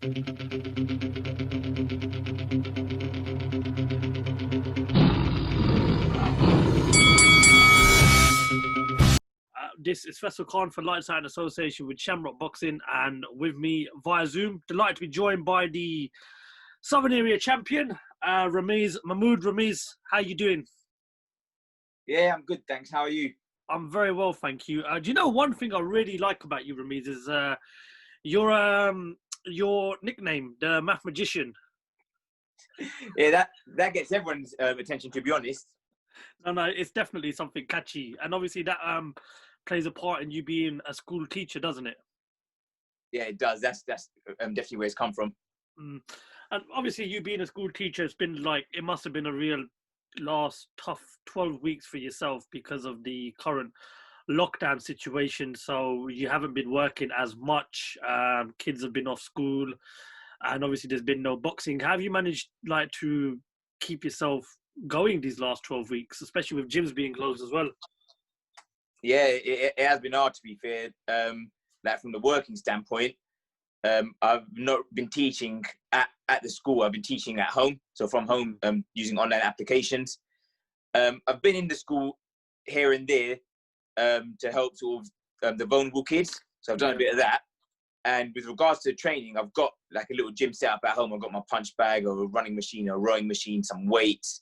This is Faisal Khan for Lights Out in association with Shamrock Boxing, and with me via Zoom, delighted to be joined by the Southern Area champion, Ramez Mahmood. Ramez, how you doing? Yeah, I'm good, thanks. How are you? I'm very well, thank you. Do you know one thing I really like about you, Ramez, is your nickname, the Math Magician. Yeah, that gets everyone's attention, to be honest. No, it's definitely something catchy, and obviously that plays a part in you being a school teacher, doesn't it? Yeah, it does. That's definitely where it's come from. Mm. And obviously, you being a school teacher, it must have been a real last tough 12 weeks for yourself because of the current lockdown situation. So you haven't been working as much. Kids have been off school, and obviously there's been no boxing. How have you managed to keep yourself going these last 12 weeks, especially with gyms being closed as well? Yeah, it has been hard, to be fair. From the working standpoint, I've not been teaching at the school. I've been teaching at home, so from home, using online applications. I've been in the school here and there to help sort of the vulnerable kids. So I've done a bit of that. And with regards to training, I've got like a little gym set up at home. I've got my punch bag, or a running machine, or a rowing machine, some weights.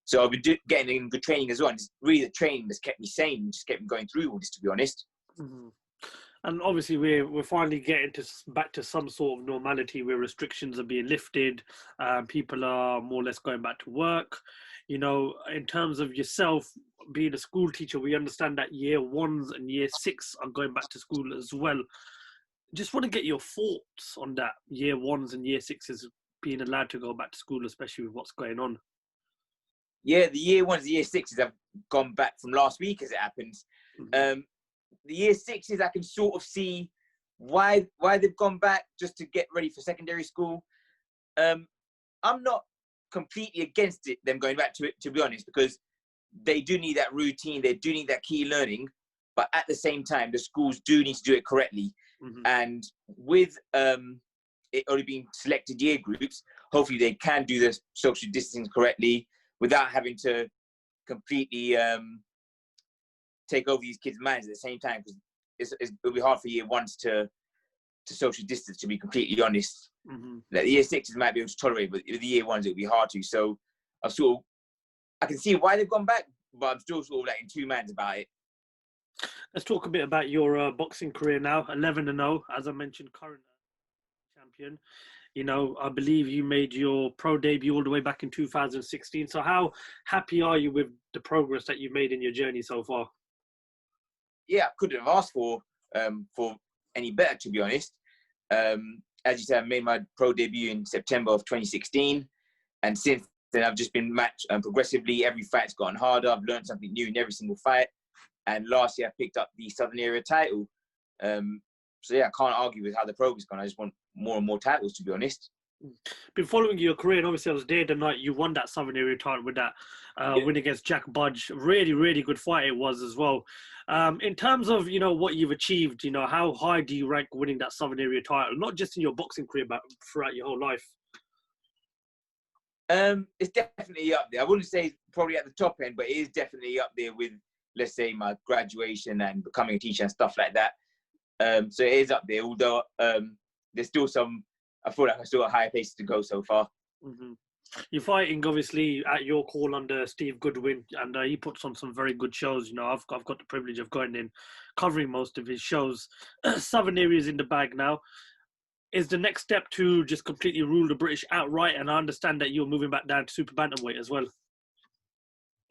So I've been getting in good training as well. And it's really the training that's kept me sane, just kept me going through all this, to be honest. Mm-hmm. And obviously, we're finally getting back to some sort of normality where restrictions are being lifted. People are more or less going back to work. You know, in terms of yourself being a school teacher, we understand that year ones and year six are going back to school as well. Just want to get your thoughts on that, year ones and year sixes being allowed to go back to school, especially with what's going on. Yeah, the year ones, the year sixes have gone back from last week, as it happens. Mm-hmm. The year sixes, I can sort of see why they've gone back, just to get ready for secondary school. I'm not completely against them going back to it, to be honest, because they do need that routine, they do need that key learning, but at the same time, the schools do need to do it correctly. Mm-hmm. And with it only being selected year groups, hopefully they can do the social distancing correctly without having to completely take over these kids' minds at the same time, because it'll be hard for year ones to social distance, to be completely honest. Mm-hmm. Like, the year sixes might be able to tolerate, but with the year ones, it'll be hard to. So I can see why they've gone back, but I'm still sort of like in two minds about it. Let's talk a bit about your boxing career now. 11-0, as I mentioned, current champion. You know, I believe you made your pro debut all the way back in 2016. So how happy are you with the progress that you've made in your journey so far? Yeah, I couldn't have asked for any better, to be honest. As you said, I made my pro debut in September of 2016. And since then, I've just been matched progressively. Every fight's gotten harder. I've learned something new in every single fight. And last year, I picked up the Southern Area title. So yeah, I can't argue with how the progress gone. I just want more and more titles, to be honest. Been following your career, and obviously I was there the night you won that Southern Area title with that win against Jack Budge. Really, really good fight it was as well. In terms of, you know, what you've achieved, you know, how high do you rank winning that Southern Area title, not just in your boxing career, but throughout your whole life? It's definitely up there. I wouldn't say probably at the top end, but it is definitely up there with, let's say, my graduation and becoming a teacher and stuff like that. So it is up there, although there's still I feel like I still got higher places to go so far. Mm-hmm. You're fighting, obviously, at your call under Steve Goodwin, and he puts on some very good shows. You know, I've got the privilege of going in, covering most of his shows. Southern Area is in the bag now. Is the next step to just completely rule the British outright? And I understand that you're moving back down to super bantamweight as well.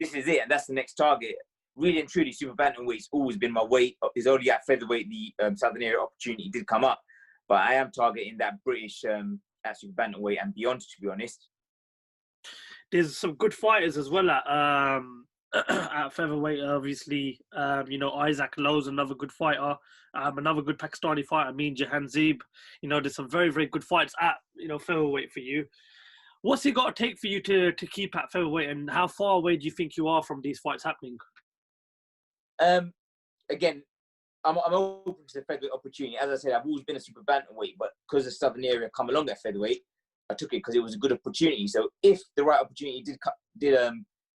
This is it, and that's the next target. Really and truly, super bantamweight's always been my weight. It's only at featherweight the Southern Area opportunity did come up, but I am targeting that British at super bantamweight and beyond, to be honest. There's some good fighters as well at featherweight, obviously. You know, Isaac Lowe's another good fighter. Another good Pakistani fighter, Amin Jahanzeb. You know, there's some very, very good fights at, you know, featherweight for you. What's it got to take for you to keep at featherweight, and how far away do you think you are from these fights happening? Again, I'm open to the featherweight opportunity. As I said, I've always been a super bantamweight, but because the southern area come along at featherweight, I took it because it was a good opportunity. So if the right opportunity did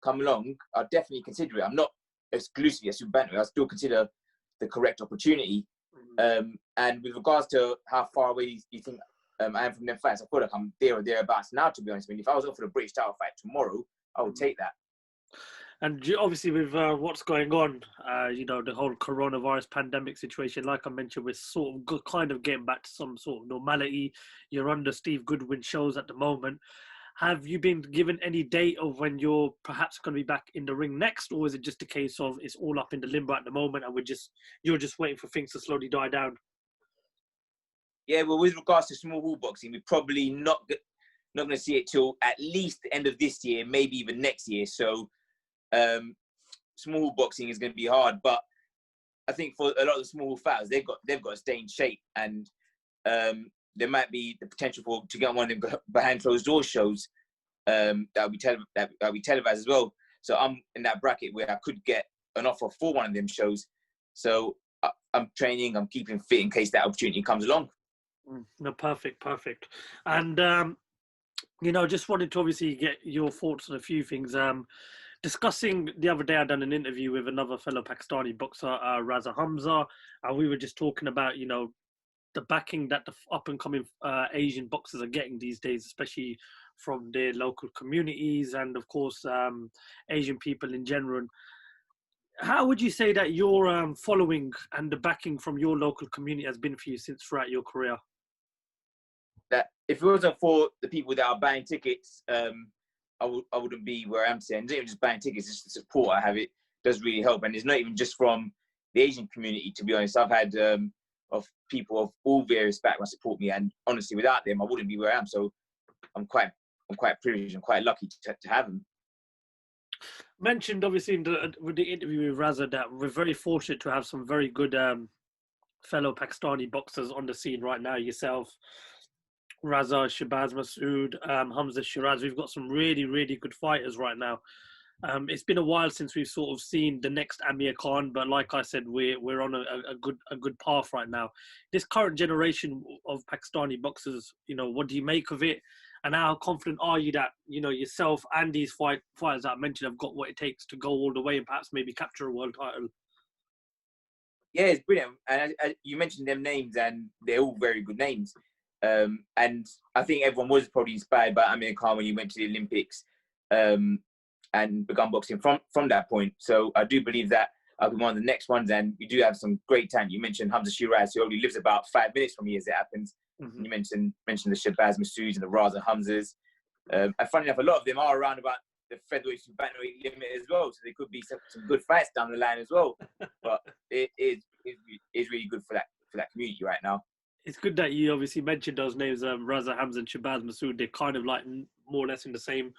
come along, I'd definitely consider it. I'm not exclusively a super bantamweight. I still consider the correct opportunity. And with regards to how far away you think I am from them fights, I feel like I'm there or thereabouts now, to be honest. I mean, if I was offered a British title fight tomorrow, I would take that. And obviously, with what's going on, the whole coronavirus pandemic situation, like I mentioned, we're sort of kind of getting back to some sort of normality. You're under Steve Goodwin shows at the moment. Have you been given any date of when you're perhaps going to be back in the ring next, or is it just a case of it's all up in the limbo at the moment, and you're just waiting for things to slowly die down? Yeah, well, with regards to small hall boxing, we're probably not going to see it till at least the end of this year, maybe even next year. So small hall boxing is going to be hard, but I think for a lot of the small hall fighters, they've got to stay in shape, and there might be the potential to get on one of them behind closed door shows that'll be televised as well. So I'm in that bracket where I could get an offer for one of them shows. So I'm training, I'm keeping fit in case that opportunity comes along. No, perfect. And just wanted to obviously get your thoughts on a few things. Discussing the other day, I done an interview with another fellow Pakistani boxer, Raza Hamza, and we were just talking about, the backing that the up and coming Asian boxers are getting these days, especially from their local communities and, of course, Asian people in general. How would you say that your following and the backing from your local community has been for you since throughout your career? That if it wasn't for the people that are buying tickets, I wouldn't be where I am today. And not even just buying tickets, just the support I have, it does really help. And it's not even just from the Asian community, to be honest. I've had of people of all various backgrounds support me, and honestly, without them, I wouldn't be where I am. So I'm quite privileged and quite lucky to have them. Mentioned obviously with the interview with Raza that we're very fortunate to have some very good fellow Pakistani boxers on the scene right now. Yourself, Raza, Shabazz Masood, Hamza Shiraz. We've got some really, really good fighters right now. It's been a while since we've sort of seen the next Amir Khan, but like I said, we're on a good path right now. This current generation of Pakistani boxers, what do you make of it? And how confident are you that, yourself and these fighters that I mentioned have got what it takes to go all the way and perhaps maybe capture a world title? Yeah, it's brilliant. And you mentioned them names, and they're all very good names. And I think everyone was probably inspired by Amir Khan when he went to the Olympics and began boxing from that point. So I do believe that I'll be one of the next ones, and we do have some great talent. You mentioned Hamza Shiraz, who only lives about 5 minutes from me as it happens. Mm-hmm. You mentioned the Shabazz Masouds and the Raza Hamzas. And funny enough, a lot of them are around about the featherweight to bantamweight limit as well, so there could be some good fights down the line as well. But it is really good for that community right now. It's good that you obviously mentioned those names, Raza Hamza and Shabazz Masood. They're kind of like more or less in the same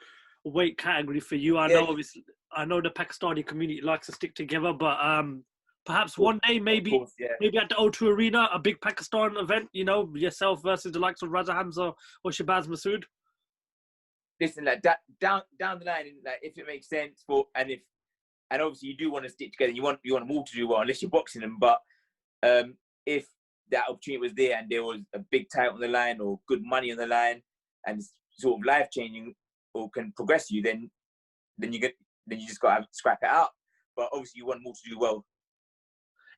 weight category for you. I know the Pakistani community likes to stick together, but perhaps one day, maybe at the O2 Arena, a big Pakistan event, yourself versus the likes of Raza Hamza or Shabazz Masood. Listen, like that down the line, like if it makes sense and obviously you do want to stick together, you want them all to do well, unless you're boxing them. But if that opportunity was there and there was a big title on the line or good money on the line and it's sort of life changing or can progress you, then you just got to scrap it out. But obviously you want them all to do well.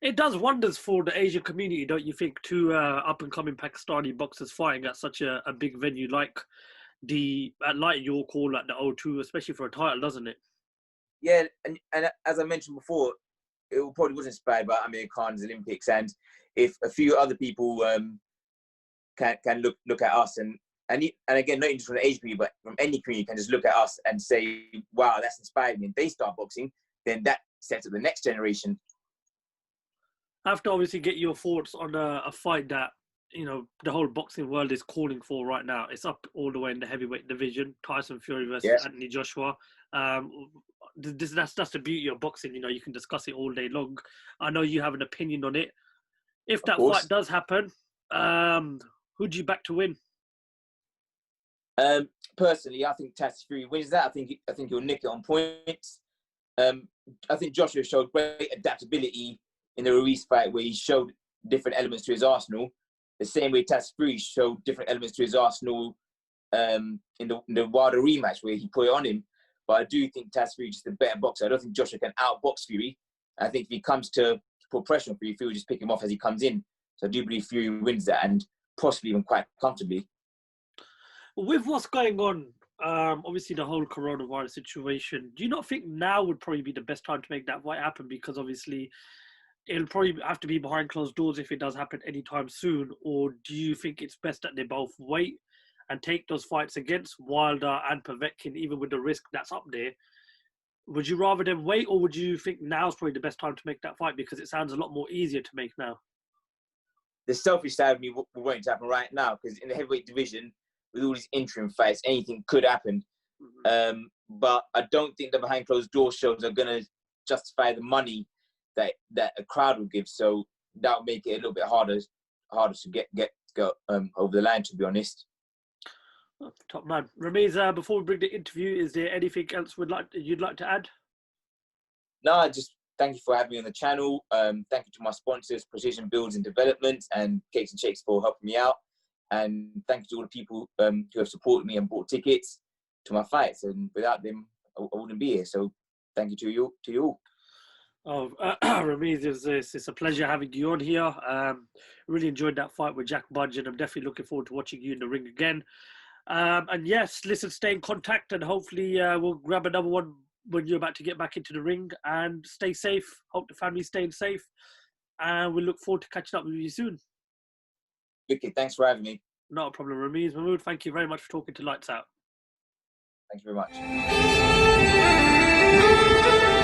It does wonders for the Asian community, don't you think? Two up and coming Pakistani boxers fighting at such a big venue like your call at the O2, especially for a title, doesn't it? Yeah, and as I mentioned before, it probably was inspired by Amir Khan's Olympics, and if a few other people can look at us and again, not just from the Asian community, but from any community, can just look at us and say, "Wow, that's inspired me," and they start boxing, then that sets up the next generation. I have to obviously get your thoughts on a fight that the whole boxing world is calling for right now. It's up all the way in the heavyweight division. Tyson Fury versus Anthony Joshua. That's the beauty of boxing. You can discuss it all day long. I know you have an opinion on it. If that fight does happen, who do you back to win? Personally, I think Tyson Fury wins that. I think he'll nick it on points. I think Joshua showed great adaptability in the Ruiz fight where he showed different elements to his arsenal, the same way Tasfiri showed different elements to his arsenal in the Wilder rematch where he put it on him. But I do think Tasfiri is just a better boxer. I don't think Joshua can outbox Fury. I think if he comes to put pressure on Fury, Fury will just pick him off as he comes in. So I do believe Fury wins that, and possibly even quite comfortably. With what's going on, obviously the whole coronavirus situation, do you not think now would probably be the best time to make that fight happen? Because obviously it'll probably have to be behind closed doors if it does happen anytime soon. Or do you think it's best that they both wait and take those fights against Wilder and Povetkin, even with the risk that's up there? Would you rather them wait, or would you think now's probably the best time to make that fight because it sounds a lot more easier to make now? The selfish side of me will want it to happen right now, because in the heavyweight division, with all these interim fights, anything could happen. But I don't think the behind closed door shows are going to justify the money that a crowd will give. So that will make it a little bit harder to get over the line, to be honest. Top man. Ramez, before we bring the interview, is there anything else you'd like to add? No, just thank you for having me on the channel. Thank you to my sponsors, Precision Builds and Development, and Cakes and Shakes for helping me out. And thank you to all the people who have supported me and bought tickets to my fights. And without them, I wouldn't be here. So thank you to you all. Oh, Ramez, it's a pleasure having you on here. Really enjoyed that fight with Jack Budge, and I'm definitely looking forward to watching you in the ring again. And yes, listen, stay in contact, and hopefully we'll grab another one when you're about to get back into the ring. And stay safe. Hope the family's staying safe. And we look forward to catching up with you soon. Okay, thanks for having me. Not a problem, Ramez Mahmood. Thank you very much for talking to Lights Out. Thank you very much.